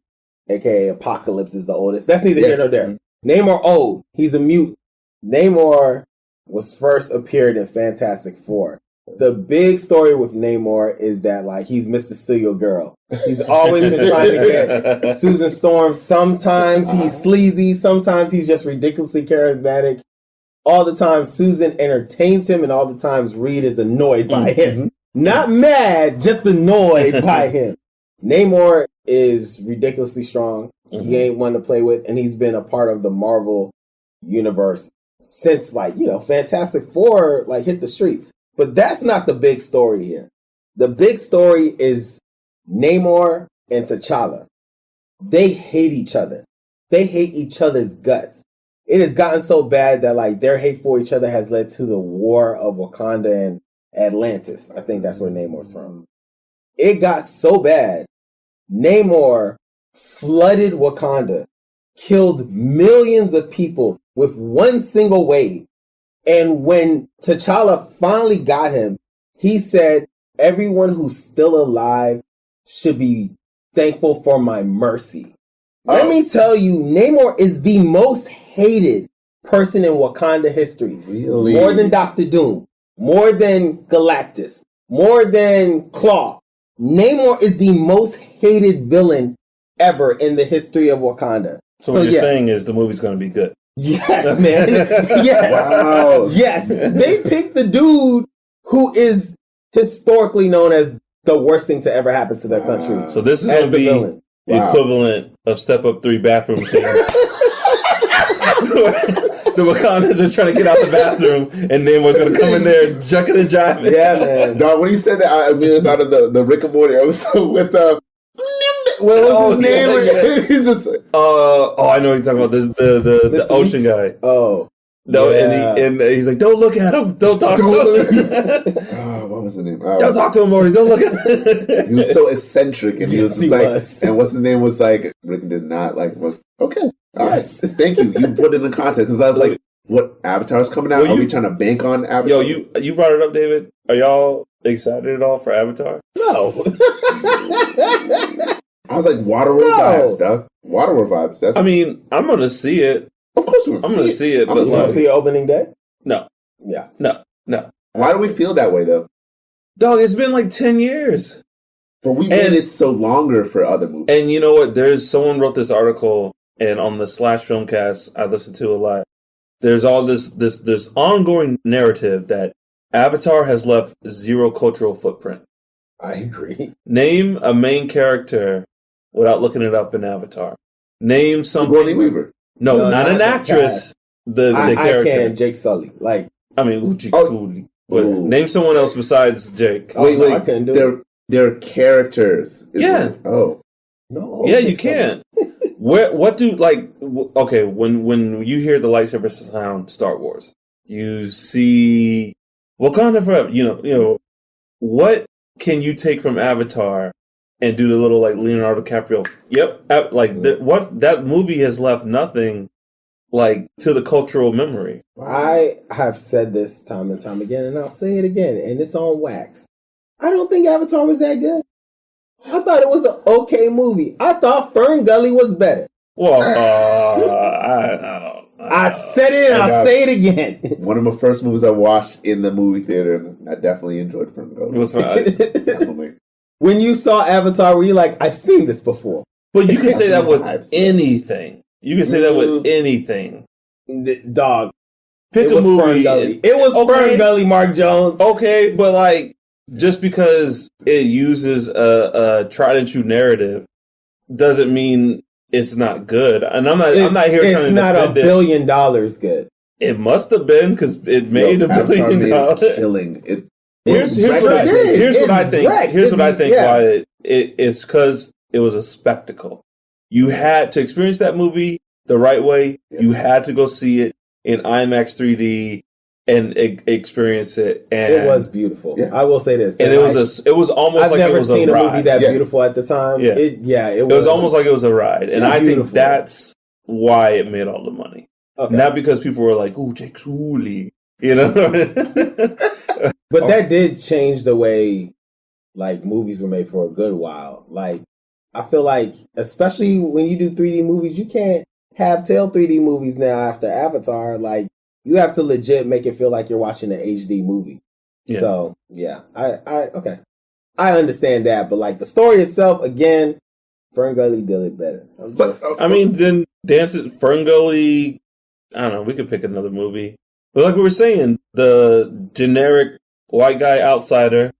aka Apocalypse, is the oldest. That's neither here nor there. Namor old. He's a mutant. Namor was first appeared in Fantastic Four. The big story with Namor is that, like, he's Mr. Steal Your Girl. He's always been trying to get Susan Storm. Sometimes he's sleazy. Sometimes he's just ridiculously charismatic. All the time, Susan entertains him, and all the times Reed is annoyed by him. Not mad, just annoyed by him. Namor is ridiculously strong. He ain't one to play with, and he's been a part of the Marvel universe since, like, you know, Fantastic Four, like, hit the streets. But that's not the big story here. The big story is Namor and T'Challa. They hate each other. They hate each other's guts. It has gotten so bad that, like, their hate for each other has led to the War of Wakanda and Atlantis. I think that's where Namor's from. It got so bad, Namor flooded Wakanda, killed millions of people with one single wave. And when T'Challa finally got him, he said, everyone who's still alive should be thankful for my mercy. Let me tell you, Namor is the most hated person in Wakanda history. Really? More than Doctor Doom. More than Galactus. More than Claw. Namor is the most hated villain ever in the history of Wakanda. So what you're saying is the movie's going to be good. Yes, man. Yes. Wow. Yes. They picked the dude who is historically known as the worst thing to ever happen to their country. So this is going to be villain. The equivalent of Step Up 3 bathroom scene. The Wakandans are trying to get out the bathroom, and Namor's going to come in there jucking and jiving. Yeah, man. Dog, when he said that, I immediately thought of the Rick and Morty episode with what was his name? Yeah. He's just I know what you're talking about. This the ocean guy. Oh. No, yeah. and he's like, don't look at him. Don't talk to him. What was the name? Don't talk to him, Morty. Don't look at him. He was so eccentric, and he was just was. and what's his name was like, Rick did not like, okay. All Yes. right. Thank you. You put it in context, because I was like, what, Avatar's coming out? Well, Are we trying to bank on Avatar? Yo, you brought it up, David. Are y'all excited at all for Avatar? No. I was like, Waterworld vibes, dog. Waterworld vibes. That's. I mean, I'm going to see it. Of course we're I'm going to see it. You But want to see it opening day? No. Yeah. No. Why do we feel that way, though? Dog, it's been like 10 years. But we waited so longer for other movies. And you know what? Someone wrote this article, and on the Slash Filmcast I listen to a lot. There's all this ongoing narrative that Avatar has left zero cultural footprint. I agree. Name a main character without looking it up in Avatar. Name something. Sigourney Weaver. No, not an actress. The character. I can. Jake Sully. Like, I mean, Uchi Sully. But name someone else besides Jake. Wait. I couldn't do it. They're characters. Yeah. Oh. No. Yeah, you can't. What do, like, okay, when you hear the lightsaber sound Star Wars, you see Wakanda Forever, you know, what can you take from Avatar and do the little, like, Leonardo DiCaprio? Yep. Like, that movie has left nothing like to the cultural memory. I have said this time and time again, and I'll say it again, and it's on wax. I don't think Avatar was that good. I thought it was an okay movie. I thought Fern Gully was better. Well, I don't. I said it and I'll say it again. One of my first movies I watched in the movie theater, and I definitely enjoyed Fern Gully. It was fine. Definitely. When you saw Avatar, were you like, I've seen this before? But you can say that with anything. You can say that with anything. Dog. Pick it a was movie. Fern Gully. It was Fern Gully, Mark Jones. Okay, but like, just because it uses a tried and true narrative doesn't mean it's not good. And I'm not here trying to defend it's not $1 billion good. It must have been because it made $1 billion. Killing it. Here's what I think. Here's what I think. Why it's because it was a spectacle. You had to experience that movie the right way. Yeah. You had to go see it in IMAX 3D and experience it. And it was beautiful. Yeah. I will say this. And it was almost like it was a ride. I've never seen a movie that beautiful at the time. Yeah. It was almost like it was a ride. And I think that's why it made all the money. Okay. Not because people were like, "Ooh, Jake Sully," you know. But that did change the way like movies were made for a good while. Like I feel like, especially when you do 3D movies, you can't have 3D movies now after Avatar. Like you have to legit make it feel like you're watching an HD movie. Yeah. So yeah, okay, I understand that. But like the story itself, again, Fern Gully did it better. Then Fern Gully. I don't know. We could pick another movie. But like we were saying, the generic white guy outsider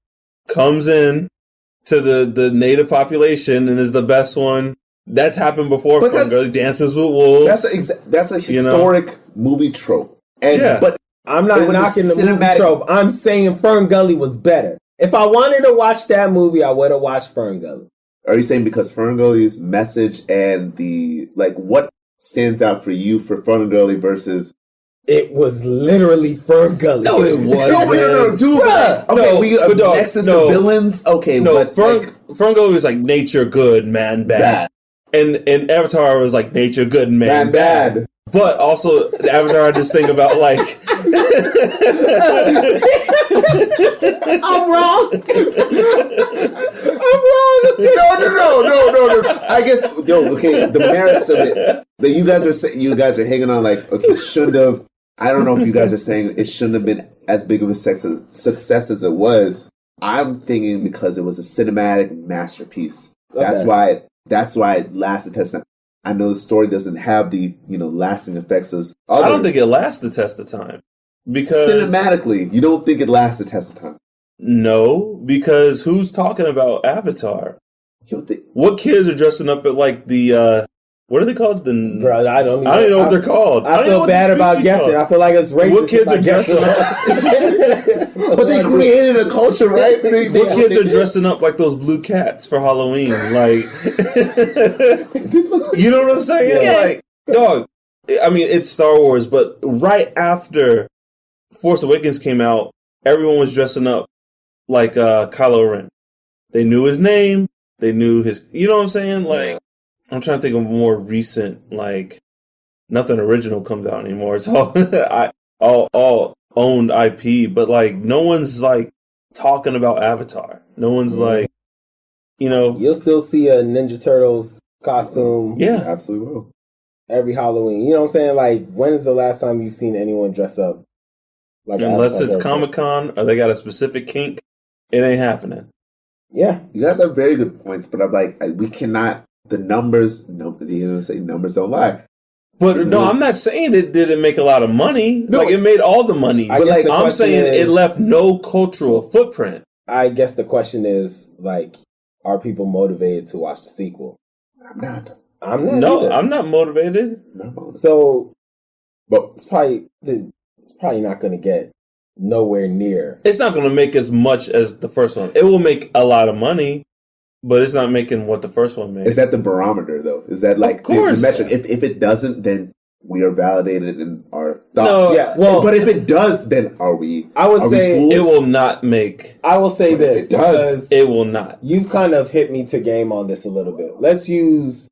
comes in to the native population and is the best one. That's happened before. Fern Gully Dances with Wolves. That's a historic movie trope. And but I'm not knocking the movie trope. I'm saying Fern Gully was better. If I wanted to watch that movie, I would have watched Fern Gully. Are you saying because Fern Gully's message and what stands out for you for Fern Gully versus? It was literally Fern Gully. No, it wasn't. We have Nexus of villains. Okay, no, Fern Gully was like nature good, man bad. And Avatar was like nature good, man bad. But also, Avatar had this thing about like... I'm wrong. No. I guess, okay, the merits of it that you guys are hanging on like, okay, shouldn't have... I don't know if you guys are saying it shouldn't have been as big of a success as it was. I'm thinking because it was a cinematic masterpiece. Okay. That's why it lasted test time. I know the story doesn't have the, lasting effects of other... I don't think it lasts the test of time. Because... Cinematically, you don't think it lasts the test of time? No, because who's talking about Avatar? What kids are dressing up at like the... what are they called? Bro, I don't even know what they're called. I feel bad about guessing. I feel like it's racist. What kids are dressing up? But they created a culture, right? What kids are dressing up like those blue cats for Halloween? Like, you know what I'm saying? Yeah. Like, dog. I mean, it's Star Wars, but right after Force Awakens came out, everyone was dressing up like Kylo Ren. They knew his name. They knew his. You know what I'm saying? Like. I'm trying to think of more recent, like, nothing original comes out anymore. It's all owned IP, but like, no one's like talking about Avatar. No one's like, You'll still see a Ninja Turtles costume. Yeah, absolutely will. Every Halloween. You know what I'm saying? Like, when is the last time you've seen anyone dress up? Like, unless it's Comic-Con or they got a specific kink, it ain't happening. Yeah. You guys have very good points, but I'm like, we cannot. The numbers, numbers don't lie. But no, I'm not saying it didn't make a lot of money. No, like it made all the money. But like I'm saying, it left no cultural footprint. I guess the question is, like, are people motivated to watch the sequel? I'm not. No, either. I'm not motivated. No. So, but it's probably not going to get nowhere near. It's not going to make as much as the first one. It will make a lot of money. But it's not making what the first one made. Is that the barometer, though? Is that like the metric? If it doesn't, then we are validated in our thoughts. No, yeah. Well, but if it does, then are we? I would say it will not make. I will say this. It does. It will not. You've kind of hit me to game on this a little bit. Let's use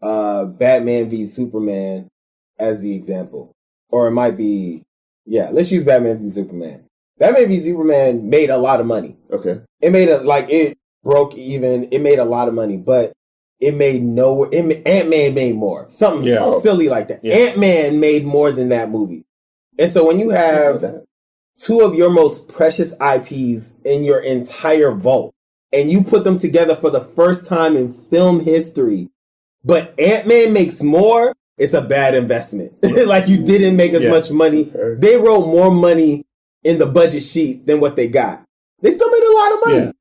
Batman v Superman as the example. Or it might be, let's use Batman v Superman. Batman v Superman made a lot of money. Okay. It broke even. It made a lot of money, but Ant-Man made more. Something silly like that. Yeah. Ant-Man made more than that movie. And so when you have two of your most precious IPs in your entire vault, and you put them together for the first time in film history, but Ant-Man makes more, it's a bad investment. Like, you didn't make as much money. They wrote more money in the budget sheet than what they got. They still made a lot of money. Yeah.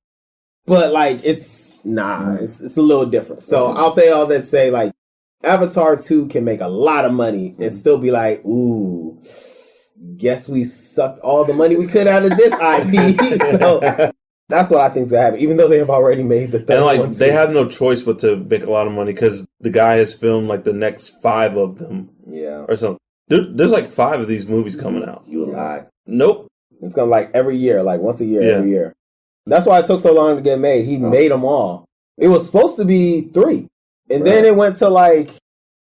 But, like, it's a little different. So I'll say all that to say, like, Avatar 2 can make a lot of money and still be like, ooh, guess we sucked all the money we could out of this IP. So that's what I think is going to happen, even though they have already made the third one. And, they have no choice but to make a lot of money because the guy has filmed, like, the next 5 of them. Yeah. Or something. There's, like, 5 of these movies coming out. You lie. Nope. It's going to, like, every year, like, once a year, every year. That's why it took so long to get made. He made them all. It was supposed to be 3. And then it went to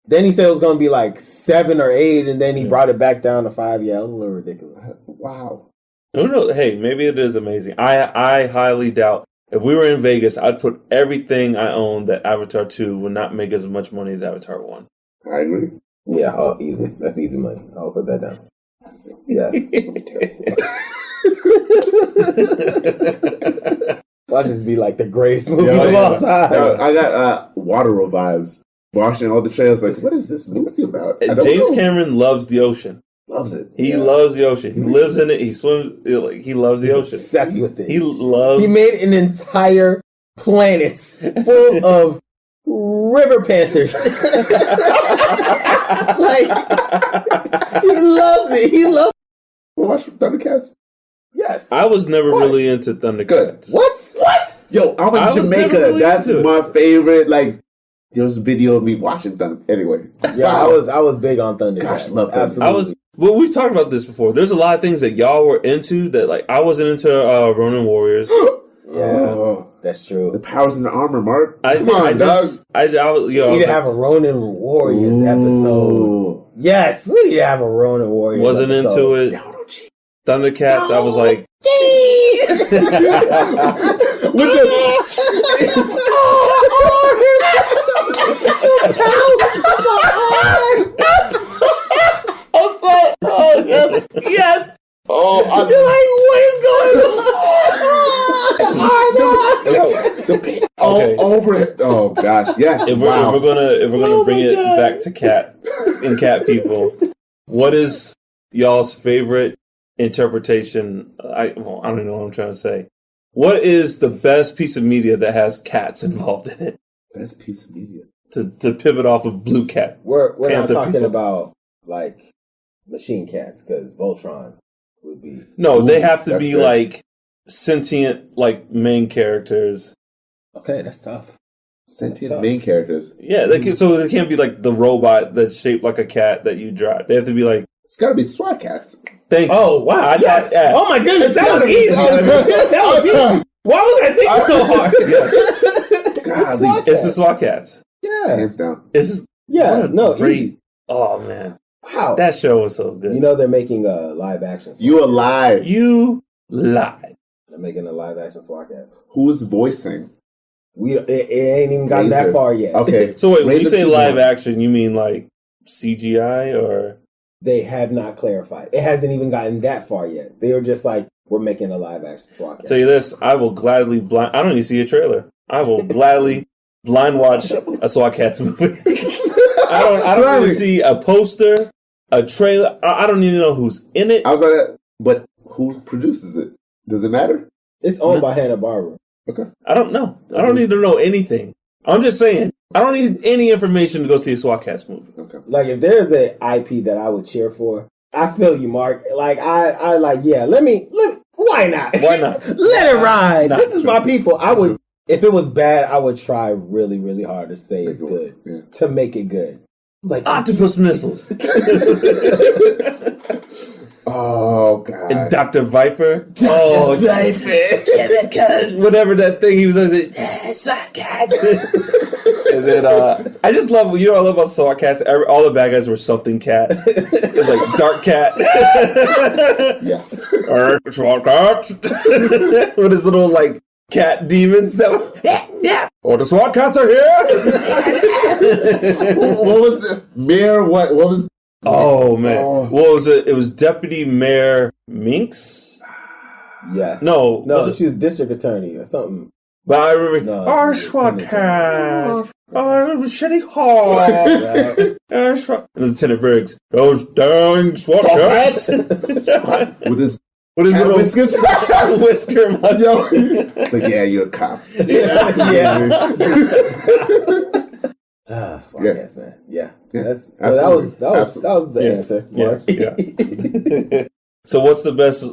then he said it was going to be 7 or 8. And then he brought it back down to 5. Yeah, it was a little ridiculous. Wow. No. Hey, maybe it is amazing. I highly doubt. If we were in Vegas, I'd put everything I own that Avatar 2 would not make as much money as Avatar 1. I agree. Yeah, easy. That's easy money. I'll put that down. Yes. Watch this be like the greatest movie of all time. I got water vibes. Watching all the trailers, like, what is this movie about? James Cameron loves the ocean. Loves it. He loves the ocean. He lives in it. He swims. He loves the ocean. Obsessed with it. He made an entire planet full of river panthers. He loves it. He loves. Watch Thundercats. Yes. I was never really into Thundercats. Good. What? Yo, I'm in Jamaica. Really that's my favorite. There was a video of me watching Thunder. Anyway. Yeah, I was big on Thundercats. Gosh, love Absolutely. Well, we've talked about this before. There's a lot of things that y'all were into that, I wasn't into Ronin Warriors. Yeah, that's true. The powers in the armor, Mark. We need to have a Ronin Warriors episode. Yes, we need to have a Ronin Warriors Wasn't episode. Into it. Thundercats, I was like... With I'm sorry. Oh, yes. Yes. Oh, you're like, what is going on? All over it. Oh gosh, yes. If we're gonna bring it back to cat people, what is y'all's favorite interpretation? I don't even know what I'm trying to say. What is the best piece of media that has cats involved in it? Best piece of media to pivot off of Blue Cat. We're not talking about machine cats because Voltron would be. No, they have to be good. Sentient main characters. Okay, that's tough. Sentient main characters. Yeah, so they can't be the robot that's shaped like a cat that you drive. They have to be It's got to be SWAT cats. Thank you. Oh wow! Yes. Oh my goodness, that was easy. That was easy. Why was I thinking so hard? God, it's the SWAT cats. Yeah, hands down. It's just great. Easy. Oh man, wow, that show was so good. They're making a live action. You lied. You lied. They're making a live action SWAT cats. Who's voicing? It ain't even gotten that far yet. Okay, so wait, when you say live action, you mean CGI or? They have not clarified. It hasn't even gotten that far yet. They were just we're making a live action SWAT cat. Tell you this, I will gladly I don't even see a trailer. I will gladly blind watch a SWAT Cats movie. I don't even see a poster, a trailer. I don't even know who's in it. I was about that, but who produces it? Does it matter? It's owned by Hanna-Barbera. Okay. I don't know. I don't need to know anything. I'm just saying. I don't need any information to go see a SWAT Cats movie. Okay. If there's an IP that I would cheer for, I feel you, Mark. Let me, why not? Why not? Let it ride. This is my people. I would, if it was bad, I would try really, really hard to say it's good. Yeah. To make it good. Octopus missiles. Oh, God. And Dr. Viper. Dr. Viper. Whatever that thing he was like, SWAT Cats. And then I just love, you know, I love about SWAT cats. All the bad guys were something cat. It was like Dark Cat. Yes. SWAT cats. With his little like cat demons that were, yeah. Oh, the SWAT cats are here. What was the mayor? What was? Oh man, what was it? It was Deputy Mayor Minx. Yes. No, she was district attorney or something. But I remember, our SWAT cat, our Shitty Hall, our SWAT, and Lieutenant Briggs, those dang SWAT cats. With his little whiskers. whisker mustache. Yo, it's like, yeah, you're a cop. SWAT cats, man. Yeah. That was the answer. Mark. Yeah. So what's the best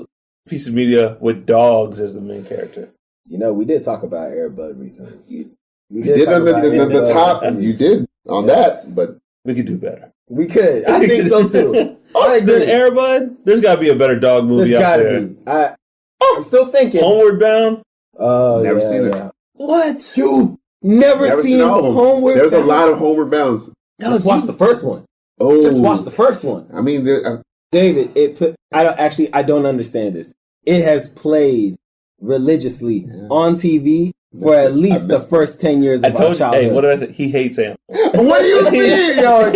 piece of media with dogs as the main character? You know, we did talk about Air Bud recently. You did on the top. You did on that, but we could do better. We could. I think so too. I agree. Then Air Bud, there's got to be a better dog movie out there. Be. I'm still thinking. Homeward Bound. Never seen it. What? You never seen Homeward Bound? There's a lot of Homeward Bounds. Just watch the first one. Oh, just watch the first one. I mean, David, I don't understand this. It has played religiously on TV for at least the first 10 years of our childhood. Hey, what did I say? He hates animals. What do you mean? Yo,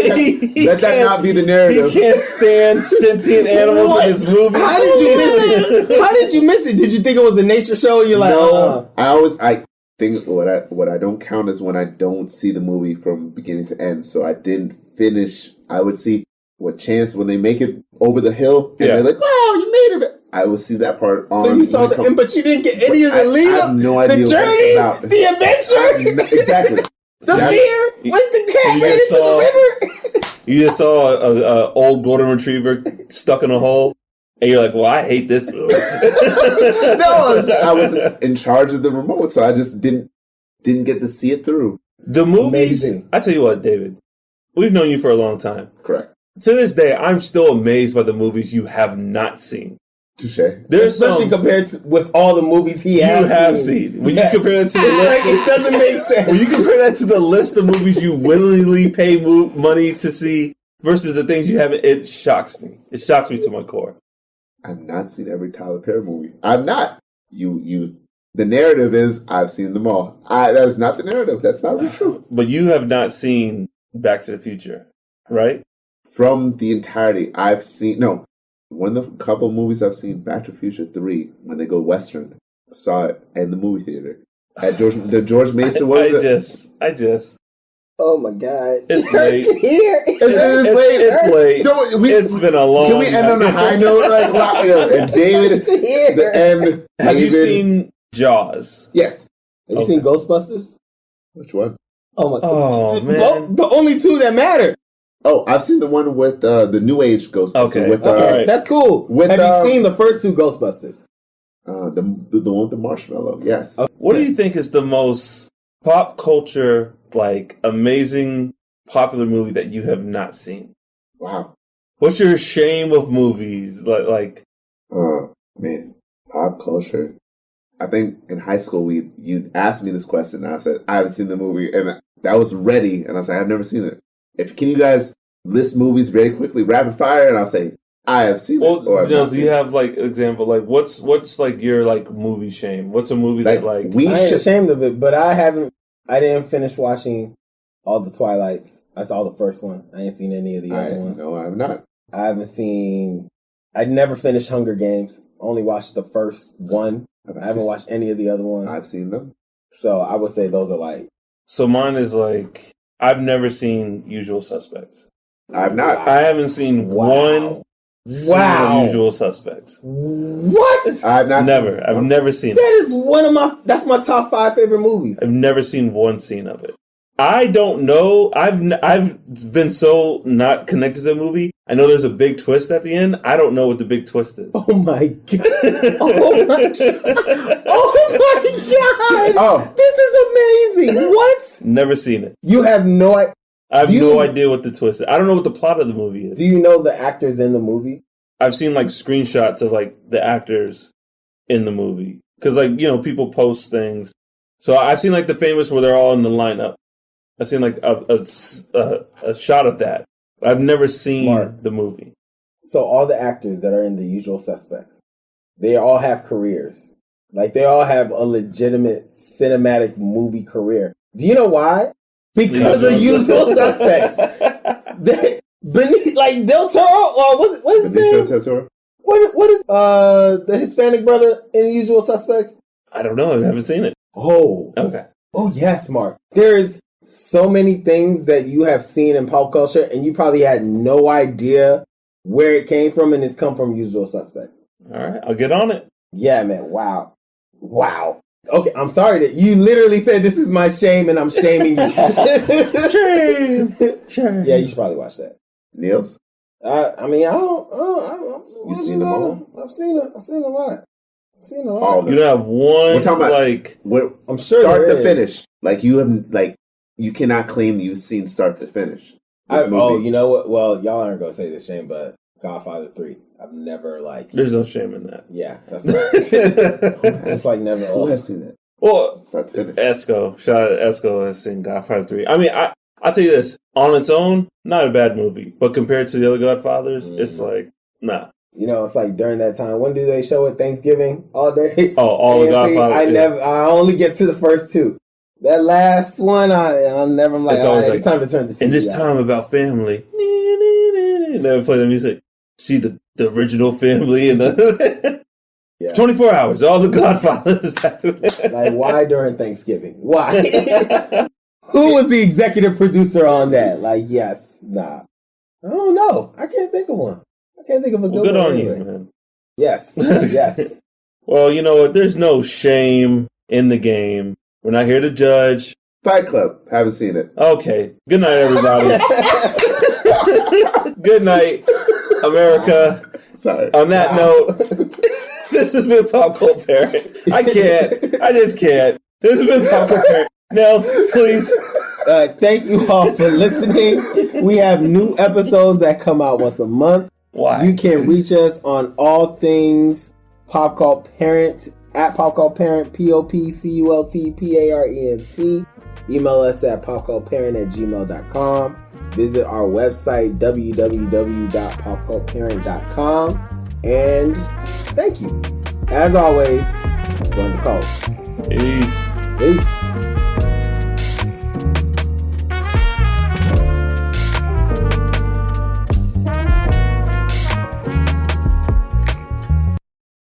let that not be the narrative. He can't stand sentient animals in his movie. How did you miss it? How did you miss it? Did you think it was a nature show? You're like, no. I think what I don't count is when I don't see the movie from beginning to end. So I didn't finish. I would see what chance when they make it over the hill and they're like, wow, you made it. I will see that part on. So you saw the end, but you didn't get any of the lead up. I have no idea the journey, what the adventure, exactly. The fear. When the cat ran into the river. You just saw a old golden retriever stuck in a hole, and you're like, "Well, I hate this movie." No, I was in charge of the remote, so I just didn't get to see it through. The movies. Amazing. I tell you what, David, we've known you for a long time. Correct. To this day, I'm still amazed by the movies you have not seen. Touche. Especially compared to with all the movies you have seen. When you compare that to the list, it doesn't make sense. When you compare that to the list of movies you willingly pay money to see versus the things you haven't, it shocks me. It shocks me to my core. I've not seen every Tyler Perry movie. I've not. The narrative is I've seen them all. That is not the narrative. That's not really true. But you have not seen Back to the Future, right? From the entirety, I've seen one of the couple movies I've seen, Back to the Future 3, when they go Western. I saw it in the movie theater. At George Mason, what is it? I just. Oh my God. It's late. It's late. It's been a long time. Can we end on a high note? And David, the end. Have you seen Jaws? Yes. Have you seen Ghostbusters? Which one? Oh my God. Oh, man. The only two that matter. Oh, I've seen the one with the New Age Ghostbusters. Okay, that's cool. Have you seen the first two Ghostbusters? The one with the marshmallow, yes. Okay. What do you think is the most pop culture, amazing, popular movie that you have not seen? Wow. What's your shame of movies? Man, pop culture. I think in high school you asked me this question, and I said I haven't seen the movie, and I was ready, and I said I've never seen it. Can you guys list movies very quickly, rapid fire, and I'll say I have seen it. Or do you have example what's your movie shame? What's a movie that I ain't ashamed of it, but I didn't finish watching all the Twilights. I saw the first one. I ain't seen any of the other ones. No, I have not. I never finished Hunger Games. Only watched the first one. I haven't watched any of the other ones. I've seen them. So I would say those are So mine is I've never seen Usual Suspects. I've not. I haven't seen one scene of Usual Suspects. What? I've not. Never. I've never seen it. That is that's my top 5 favorite movies. I've never seen one scene of it. I don't know. I've been so not connected to the movie. I know there's a big twist at the end. I don't know what the big twist is. Oh my God. Oh my God. Oh my God. Oh. This is amazing. What? Never seen it. You have no idea. I have no idea what the twist is. I don't know what the plot of the movie is. Do you know the actors in the movie? I've seen screenshots of the actors in the movie. Because people post things. So I've seen the famous where they're all in the lineup. I've seen like a shot of that. I've never seen the movie. So all the actors that are in The Usual Suspects, they all have careers. Like they all have a legitimate cinematic movie career. Do you know why? Because of Usual Suspects. Like Del Toro, or what's his name? Del Toro? What is the Hispanic brother in Usual Suspects? I don't know. I haven't seen it. Oh. Okay. Oh, yes, Mark. There's so many things that you have seen in pop culture, and you probably had no idea where it came from, and it's come from Usual Suspects. All right. I'll get on it. Yeah, man. Wow. Okay, I'm sorry that you literally said this is my shame, and I'm shaming you. Shame. Yeah, you should probably watch that. Niels? I mean, You've seen them all? I've seen a lot. You don't have one. We're talking about like. I'm sure start to finish. Like you have, like you cannot claim you've seen start to finish. You know what? Well, y'all aren't gonna say this shame, but Godfather 3. I've never There's no shame in that. Yeah, that's right. It's like never. Who has seen it? Well, start to finish. Esco. Shout out to Esco has seen Godfather 3. I mean, I'll tell you this. On its own, not a bad movie. But compared to the other Godfathers, it's like, nah. You know, it's like during that time. When do they show it? Thanksgiving all day. Oh, all the Godfathers. I only get to the first two. That last one, I'm like, it's time to turn the TV in this out. time about family. Never play the music. See the original family and the 24 hours. All the Godfathers back to it. Like, why during Thanksgiving? Why? Who was the executive producer on that? Like, yes, nah. I don't know. I can't think of one. I can't think of a good one. Good on anyway. you, man. Yes, yes. Well, you know what? There's no shame in the game. We're not here to judge. Fight Club. Haven't seen it. Okay. Good night, everybody. Good night, America. Sorry. On that note, this has been Pop Cult Parent. I just can't. This has been Pop Cult Parent. Nels, please. Thank you all for listening. We have new episodes that come out once a month. Why? You can reach us on all things Pop Cult Parent at Pop Cult Parent, POPCULTPARENT. Email us at popcultparent@gmail.com. Visit our website, www.popcultparent.com. And thank you. As always, join the call. Peace. Peace.